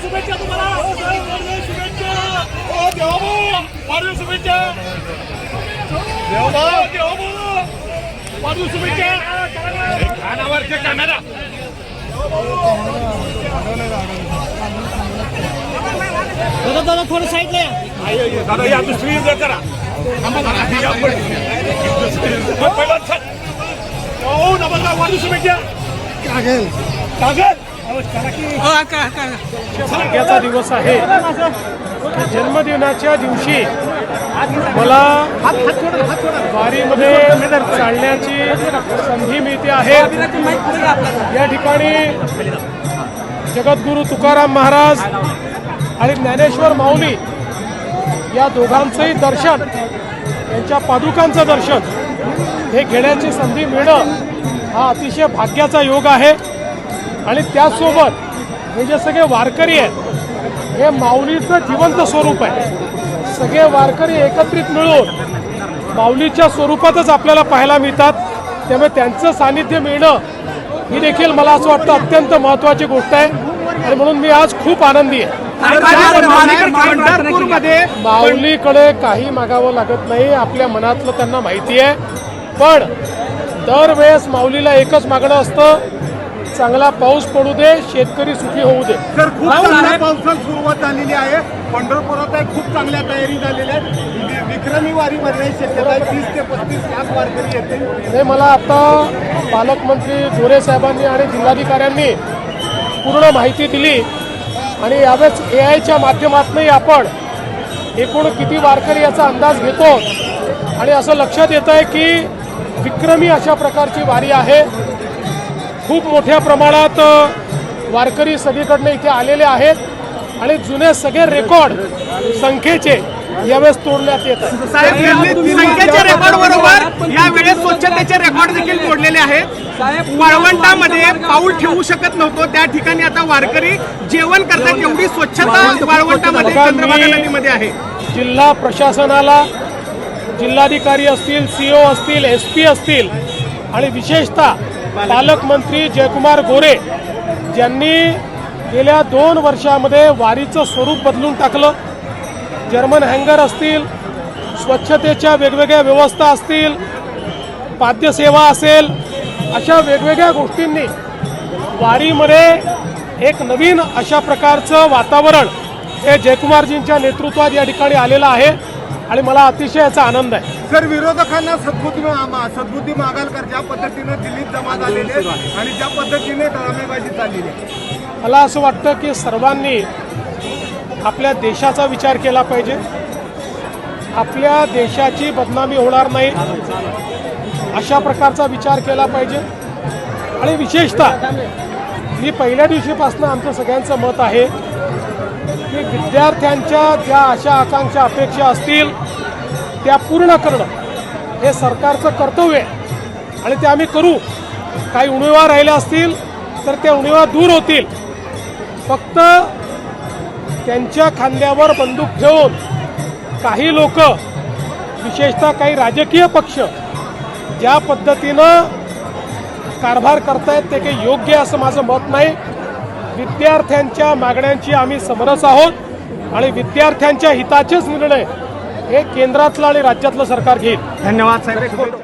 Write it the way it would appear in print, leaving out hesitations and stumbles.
शुभेच्छा तुम्हाला, शुभेच्छा कॅमेरा दादा थोडं साईडला दादा या दुसरी करा नमस्कार वाढू शुभेच्छा कागल कागल भाग्याचा दिवस आहे। जन्मदिनाच्या दिवशी मला वारीमध्ये चालण्याची संधी मिळते आहे। या ठिकाणी जगद्गुरू तुकाराम महाराज आणि ज्ञानेश्वर माऊली या दोघांचंही दर्शन, यांच्या पादुकांचं दर्शन हे घेण्याची संधी मिळणं हा अतिशय भाग्याचा योग आहे। आणि त्याचसोबत हे जे सगळे वारकरी आहेत हे माऊलीचं जिवंत स्वरूप आहे। सगळे वारकरी एकत्रित मिळून माऊलीच्या स्वरूपातच आपल्याला पाहायला मिळतात। त्यामुळे त्यांचं सानिध्य मिळणं ही देखील मला असं वाटतं अत्यंत महत्त्वाची गोष्ट आहे। आणि म्हणून मी आज खूप आनंदी आहे। माऊलीकडे काही मागावं लागत नाही, आपल्या मनातलं त्यांना माहिती आहे। पण दरवेळेस माऊलीला एकच मागणं असतं, चांगला पाऊस पडू दे, शेतकरी सुखी होऊ दे। सर खूप चांगल्या पावसाला सुरुवात झालेली आहे। पंढरपुरात खूप चांगल्या तयारी झालेल्या आहेत। विक्रमी वारी भरण्याची शक्यता आहे। 30 ते 35 लाख वारकरी येतील हे मला आता पालकमंत्री गोरे साहेबांनी आणि जिल्हाधिकाऱ्यांनी पूर्ण माहिती दिली। आणि यावेळेस AI च्या माध्यमातूनही आपण एकूण किती वारकरी याचा अंदाज घेतो। आणि असं लक्षात येतं आहे की विक्रमी अशा प्रकारची वारी आहे। खूप मोठ्या प्रमाणात वारकरी सगळीकडनं इथे आलेले आहेत आणि जुने सगळे रेकॉर्ड संख्येचे यावेळेस तोडण्यात येत आहेत। संख्येच्या रेकॉर्ड बरोबर यावेळेस स्वच्छतेचे रेकॉर्ड देखील तोडलेले आहेत। वाळवंटामध्ये पाऊल ठेवू शकत नव्हतो, त्या ठिकाणी आता वारकरी जेवण करतात। एवढी स्वच्छता वाळवंटामध्ये चंद्रभागा नदीमध्ये आहे। जिल्हा प्रशासनाला, जिल्हाधिकारी असतील, CO असतील, SP असतील आणि विशेषतः पालकमंत्री जयकुमार गोरे ज्यांनी गेल्या 2 वर्षामध्ये वारीचं स्वरूप बदलून टाकलं। जर्मन हँगर असतील, स्वच्छतेच्या वेगवेगळ्या व्यवस्था असतील, पाद्यसेवा असेल, अशा वेगवेगळ्या गोष्टींनी वारीमध्ये एक नवीन अशा प्रकारचं वातावरण हे जयकुमारजींच्या नेतृत्वात या ठिकाणी आलेलं आहे। आणि मला अतिशय याचा आनंद आहे। सर विरोधकांना सद्बुद्धी मागालकर ज्या पद्धतीने दिल्लीत जमा झालेले आणि ज्या पद्धतीने तळामेबाजी चाललेली आहे, मला असं वाटतं की सर्वांनी आपल्या देशाचा विचार केला पाहिजे। आपल्या देशाची बदनामी होणार नाही अशा प्रकारचा विचार केला पाहिजे। आणि विशेषतः मी पहिल्या दिवशीपासून आमचं सगळ्यांचं मत आहे की विद्यार्थ्यांच्या ज्या आशा आकांक्षा अपेक्षा असतील त्या पूर्ण करणं हे सरकारचं कर्तव्य आहे आणि ते आम्ही करू। काही उणिवा राहिल्या असतील तर त्या उणिवा दूर होतील। फक्त त्यांच्या खांद्यावर बंदूक ठेवून काही लोक, विशेषतः काही राजकीय पक्ष ज्या पद्धतीनं कारभार करतायत ते काही योग्य असं माझं मत नाही। विद्यार्थ्यांच्या मागण्यांची आम्ही समरस आहोत आणि विद्यार्थ्यांच्या हिताचेच निर्णय हे केंद्रातलं आणि राज्यातलं सरकार घेईल। धन्यवाद साहेब।